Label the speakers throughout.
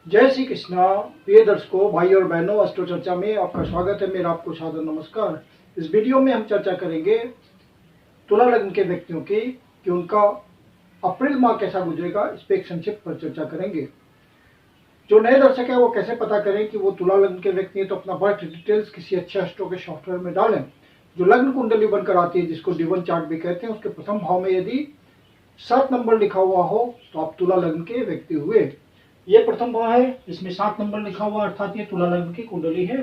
Speaker 1: जय श्री कृष्णा। प्रिय दर्शकों, भाई और बहनों, अस्ट्रो चर्चा में आपका स्वागत है। मेरा आपको सादर नमस्कार। इस वीडियो में हम चर्चा करेंगे तुला लग्न के व्यक्तियों की कि उनका अप्रैल माह कैसा गुजरेगा। इस पर एक संक्षिप्त पर चर्चा करेंगे। जो नए दर्शक है वो कैसे पता करें कि वो तुला लग्न के व्यक्ति हैं, तो अपना बर्थ डिटेल्स किसी अच्छे एस्ट्रो के सॉफ्टवेयर में डालें। जो लग्न कुंडली बनकर आती है, जिसको D1 चार्ट भी कहते हैं, उसके प्रथम भाव में यदि 7 नंबर लिखा हुआ हो तो आप तुला लग्न के व्यक्ति हुए। ये प्रथम भाव है जिसमें 7 नंबर लिखा हुआ, अर्थात ये तुला लग्न की कुंडली है।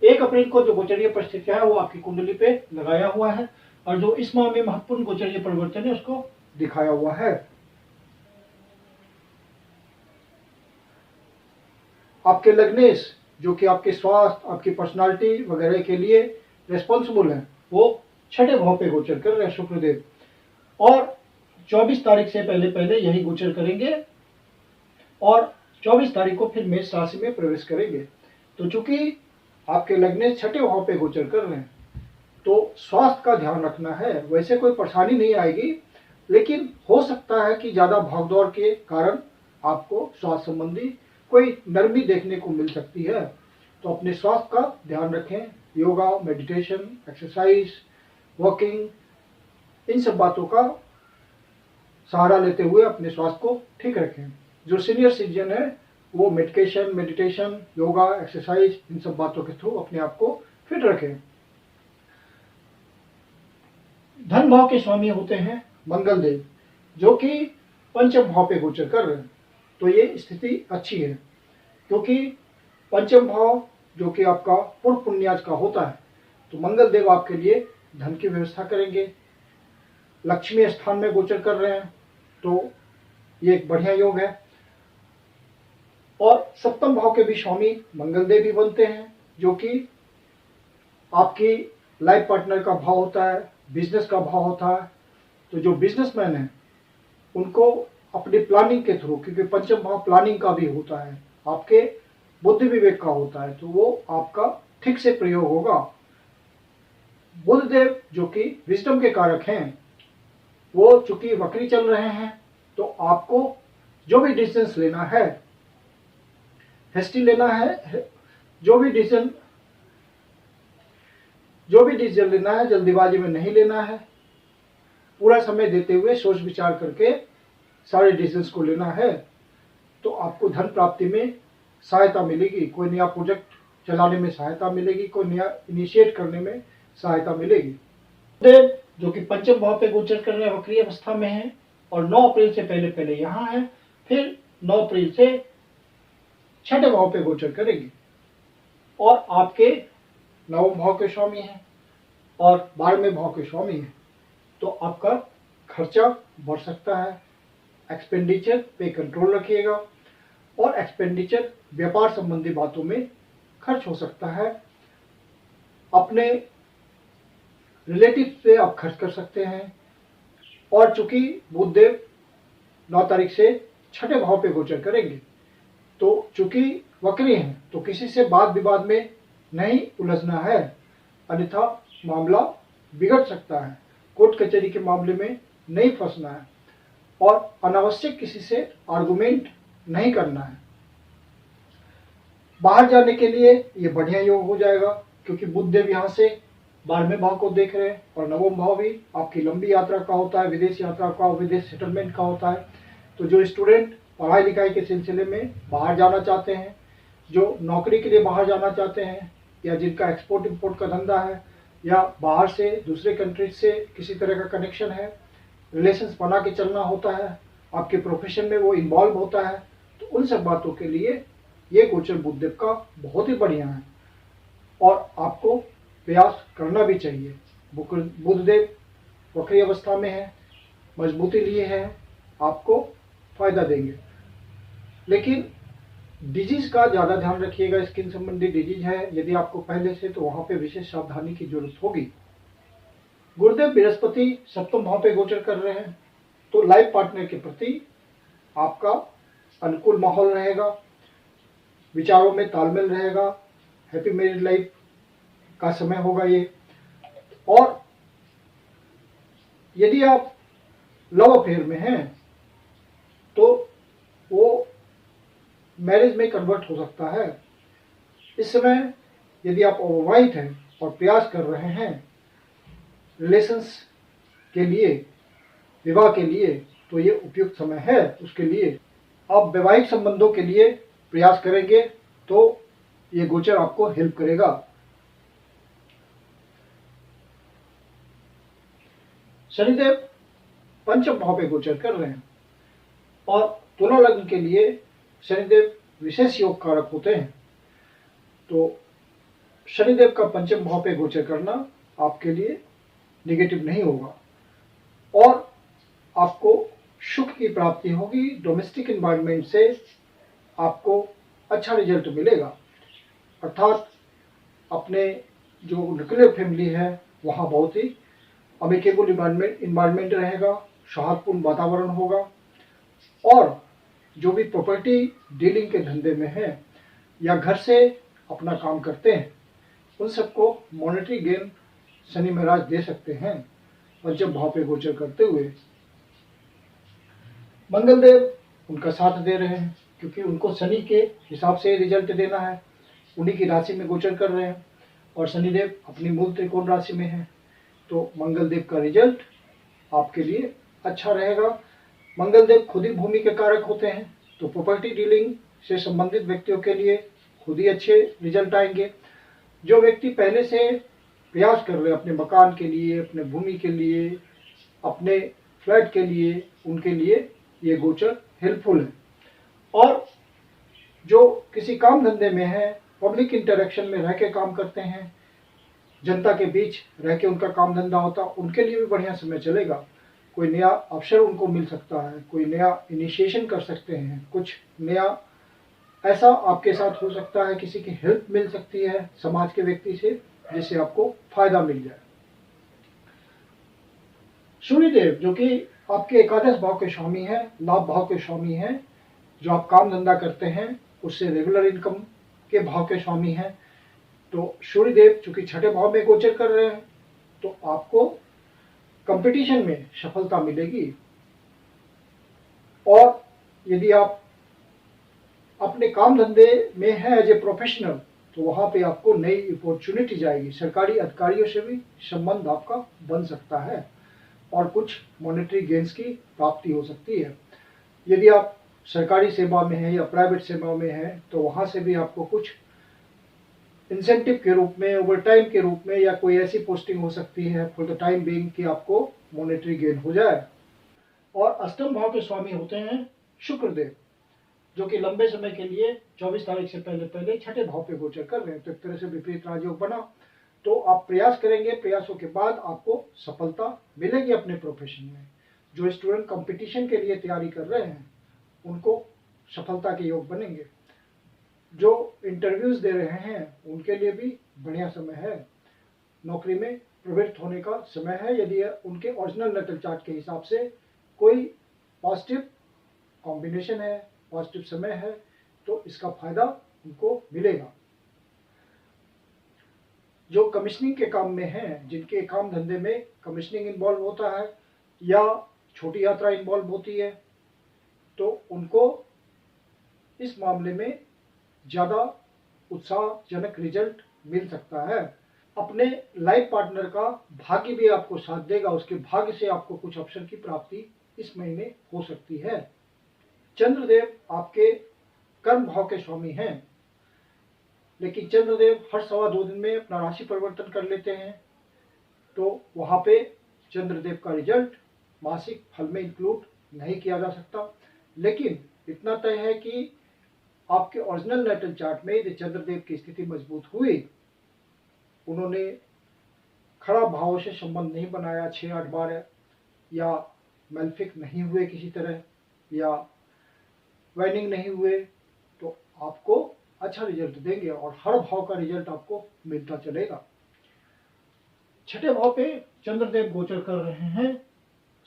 Speaker 1: 1 अप्रैल को जो गोचरीय परिस्थितियां है वो आपकी कुंडली पे लगाया हुआ है, और जो इस माह में महत्वपूर्ण गोचरीय परिवर्तन है उसको दिखाया हुआ है। आपके लग्नेश जो कि आपके स्वास्थ्य, आपकी पर्सनालिटी वगैरह के लिए रेस्पॉन्सिबल है, वो 6ठे भाव पे गोचर कर रहे हैं शुक्रदेव, और 24 तारीख से पहले पहले यही गोचर करेंगे और 24 तारीख को फिर मेष राशि में प्रवेश करेंगे। तो चूंकि आपके लग्न 6ठे भाव पे गोचर कर रहे हैं, तो स्वास्थ्य का ध्यान रखना है। वैसे कोई परेशानी नहीं आएगी, लेकिन हो सकता है कि ज्यादा भागदौड़ के कारण आपको स्वास्थ्य संबंधी कोई नरमी देखने को मिल सकती है। तो अपने स्वास्थ्य का ध्यान रखें। योगा, मेडिटेशन, एक्सरसाइज, वॉकिंग, इन सब बातों का सहारा लेते हुए अपने स्वास्थ्य को ठीक रखें। जो सीनियर सिटीजन है वो मेडिटेशन, योगा, एक्सरसाइज, इन सब बातों के थ्रू अपने आप को फिट रखें। धन भाव के स्वामी होते हैं मंगल देव, जो कि पंचम भाव पे गोचर कर रहे हैं। तो ये स्थिति अच्छी है, क्योंकि पंचम भाव जो कि आपका पूर्व पुण्याज का होता है, तो मंगल देव आपके लिए धन की व्यवस्था करेंगे। लक्ष्मी स्थान में गोचर कर रहे हैं, तो ये एक बढ़िया योग है। और सप्तम भाव के भी स्वामी मंगल देव भी बनते हैं, जो कि आपकी लाइफ पार्टनर का भाव होता है, बिजनेस का भाव होता है। तो जो बिजनेसमैन है उनको अपनी प्लानिंग के थ्रू, क्योंकि पंचम भाव प्लानिंग का भी होता है, आपके बुद्धि विवेक का होता है, तो वो आपका ठीक से प्रयोग होगा। बुध देव जो कि विजडम के कारक हैं, वो चूंकि वक्री चल रहे हैं, तो आपको जो भी डिसीजन लेना है, हेस्टी लेना है। जो भी डिसीजन लेना है, जल्दीबाजी में नहीं लेना है। पूरा समय देते हुए सोच विचार करके सारे डिसीजंस को लेना है, तो आपको धन प्राप्ति में सहायता मिलेगी। कोई नया प्रोजेक्ट चलाने में सहायता मिलेगी, कोई नया इनिशिएट करने में सहायता मिलेगी। देव जो कि पंचम भाव पे गोचर कर रहे हैं, वक्री अवस्था में है, और 9 अप्रैल से पहले पहले यहाँ है, फिर 9 अप्रैल से 6ठे भाव पे गोचर करेंगे, और आपके 9वें भाव के स्वामी हैं और 12वें भाव के स्वामी हैं। तो आपका खर्चा बढ़ सकता है। एक्सपेंडिचर पे कंट्रोल रखिएगा, और एक्सपेंडिचर व्यापार संबंधी बातों में खर्च हो सकता है। अपने रिलेटिव पे आप खर्च कर सकते हैं। और चूंकि बुधदेव 9 तारीख से 6ठे भाव पे गोचर करेंगे, तो चूंकि वक्री हैं, तो किसी से वाद विवाद में नहीं उलझना है, अन्यथा मामला बिगड़ सकता है। कोर्ट कचहरी के मामले में नहीं फंसना है, और अनावश्यक किसी से आर्गुमेंट नहीं करना है। बाहर जाने के लिए ये बढ़िया योग हो जाएगा, क्योंकि बुध देव यहाँ से 12वें भाव को देख रहे हैं, और 9वां भाव भी आपकी लंबी यात्रा का होता है, विदेश यात्रा का, विदेश सेटलमेंट का होता है। तो जो स्टूडेंट पढ़ाई लिखाई के सिलसिले में बाहर जाना चाहते हैं, जो नौकरी के लिए बाहर जाना चाहते हैं, या जिनका एक्सपोर्ट इंपोर्ट का धंधा है, या बाहर से दूसरे कंट्रीज से किसी तरह का कनेक्शन है, रिलेशंस बना के चलना होता है, आपके प्रोफेशन में वो इन्वॉल्व होता है, तो उन सब बातों के लिए ये गोचर बुधदेव का बहुत ही बढ़िया है, और आपको प्रयास करना भी चाहिए। बुधदेव वक्री अवस्था में है, मजबूती लिए है, आपको फायदा देंगे। लेकिन डिजीज का ज्यादा ध्यान रखिएगा। स्किन संबंधी डिजीज है यदि आपको पहले से, तो वहां पे विशेष सावधानी की जरूरत होगी। गुरुदेव बृहस्पति सप्तम भाव पे गोचर कर रहे हैं, तो लाइफ पार्टनर के प्रति आपका अनुकूल माहौल रहेगा, विचारों में तालमेल रहेगा, हैप्पी मैरिड लाइफ का समय होगा ये। और यदि आप लव अफेयर में हैं, तो वो मैरिज में कन्वर्ट हो सकता है। इस समय यदि आप अविवाहित हैं और प्रयास कर रहे हैं रिलेशंस के लिए, विवाह के लिए, तो ये उपयुक्त समय है उसके लिए। आप वैवाहिक संबंधों के लिए प्रयास करेंगे तो ये गोचर आपको हेल्प करेगा। शनिदेव पंचम भाव पे गोचर कर रहे हैं और तुला लग्न के लिए शनिदेव विशेष योग कारक होते हैं। तो शनिदेव का पंचम भाव पे गोचर करना आपके लिए नेगेटिव नहीं होगा और आपको सुख की प्राप्ति होगी। डोमेस्टिक एनवायरनमेंट से आपको अच्छा रिजल्ट मिलेगा, अर्थात अपने जो न्यूक्लियर फैमिली है वहाँ बहुत ही अमेकेबल इन्वायरमेंट रहेगा, सौहार्दपूर्ण वातावरण होगा और जो भी प्रॉपर्टी डीलिंग के धंधे में है या घर से अपना काम करते हैं उन सबको मॉनेटरी गेन शनि महाराज दे सकते हैं पंचम भाव पे गोचर करते हुए। मंगल देव उनका साथ दे रहे हैं क्योंकि उनको शनि के हिसाब से रिजल्ट देना है, उन्हीं की राशि में गोचर कर रहे हैं और शनिदेव अपनी मूल त्रिकोण राशि में है। तो मंगल देव का रिजल्ट आपके लिए अच्छा रहेगा। मंगल देव खुद ही भूमि के कारक होते हैं, तो प्रॉपर्टी डीलिंग से संबंधित व्यक्तियों के लिए खुद ही अच्छे रिजल्ट आएंगे। जो व्यक्ति पहले से प्रयास कर रहे हैं अपने मकान के लिए, अपने भूमि के लिए, अपने फ्लैट के लिए, उनके लिए ये गोचर हेल्पफुल है। और जो किसी काम धंधे में है, पब्लिक इंटरेक्शन में रह के काम करते हैं, जनता के बीच रह के उनका काम धंधा होता, उनके लिए भी बढ़िया समय चलेगा। कोई नया अवसर उनको मिल सकता है, कोई नया इनिशिएशन कर सकते हैं, कुछ नया ऐसा आपके साथ हो सकता है, किसी की हेल्प मिल सकती है समाज के व्यक्ति से जिससे आपको फायदा मिल जाए। सूर्यदेव जो कि आपके एकादश भाव के स्वामी हैं, लाभ भाव के स्वामी हैं, जो आप काम धंधा करते हैं उससे रेगुलर इनकम के भाव के स्वामी हैं। तो सूर्यदेव चूंकि छठे भाव में गोचर कर रहे हैं तो आपको कंपटीशन में सफलता मिलेगी और यदि आप अपने काम धंधे में हैं एज ए प्रोफेशनल तो वहाँ पे आपको नई अपॉर्चुनिटीज आएगी, सरकारी अधिकारियों से भी संबंध आपका बन सकता है और कुछ मॉनेटरी गेन्स की प्राप्ति हो सकती है। यदि आप सरकारी सेवा में हैं या प्राइवेट सेवा में हैं तो वहाँ से भी आपको कुछ इंसेंटिव के रूप में, ओवरटाइम के रूप में या कोई ऐसी पोस्टिंग हो सकती है फॉर द टाइम बीइंग कि आपको मॉनेटरी गेन हो जाए। और अष्टम भाव के स्वामी होते हैं शुक्रदेव जो कि लंबे समय के लिए 24 तारीख से पहले पहले छठे भाव पे गोचर कर रहे हैं। तो एक तरह से विपरीत राजयोग बना, तो आप प्रयास करेंगे, प्रयासों के बाद आपको सफलता मिलेगी अपने प्रोफेशन में। जो स्टूडेंट कंपटीशन के लिए तैयारी कर रहे हैं उनको सफलता के योग बनेंगे। जो इंटरव्यूज दे रहे हैं उनके लिए भी बढ़िया समय है, नौकरी में प्रवृत्त होने का समय है। यदि उनके ओरिजिनल नेटल चार्ट के हिसाब से कोई पॉजिटिव कॉम्बिनेशन है, पॉजिटिव समय है, तो इसका फायदा उनको मिलेगा। जो कमिश्निंग के काम में हैं, जिनके काम धंधे में कमिश्निंग इन्वॉल्व होता है या छोटी यात्रा इन्वॉल्व होती है, तो उनको इस मामले में ज़्यादा उत्साहजनक रिजल्ट मिल सकता है। अपने लाइफ पार्टनर का भाग्य भी आपको साथ देगा, उसके भाग्य से आपको कुछ अवसर की प्राप्ति इस महीने हो सकती है। चंद्रदेव आपके कर्म भाव के स्वामी हैं, लेकिन चंद्रदेव हर 2.25 दिन में अपना राशि परिवर्तन कर लेते हैं, तो वहाँ पे चंद्रदेव का रिजल्ट मासिक फल में इंक्लूड नहीं किया जा सकता। लेकिन इतना तय है कि आपके ओरिजिनल नेटल चार्ट में यदि चंद्रदेव की स्थिति मजबूत हुई, उन्होंने खराब भावों से संबंध नहीं बनाया, 6, 8, 12 या मेल्फिक नहीं हुए किसी तरह या वाइनिंग नहीं हुए, तो आपको अच्छा रिजल्ट देंगे और हर भाव का रिजल्ट आपको मिलता चलेगा। छठे भाव पे चंद्रदेव गोचर कर रहे हैं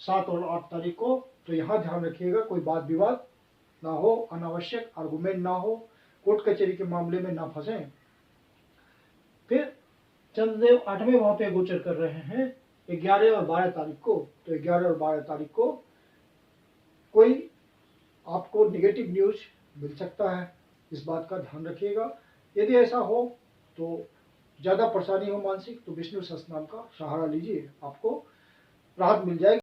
Speaker 1: 7 और 8 तारीख को, तो यहाँ ध्यान रखिएगा कोई वाद विवाद ना हो, अनावश्यक आर्गुमेंट ना हो, कोर्ट कचहरी के मामले में ना फंसें। फिर चंद्रदेव 8वें भाव पे गोचर कर रहे हैं 11 और 12 तारीख को, तो 11 और 12 तारीख को कोई आपको नेगेटिव न्यूज मिल सकता है, इस बात का ध्यान रखिएगा। यदि ऐसा हो तो ज़्यादा परेशानी हो मानसिक, तो विष्णु सहस्त्रनाम का सहारा लीजिए, आपको राहत मिल जाएगी।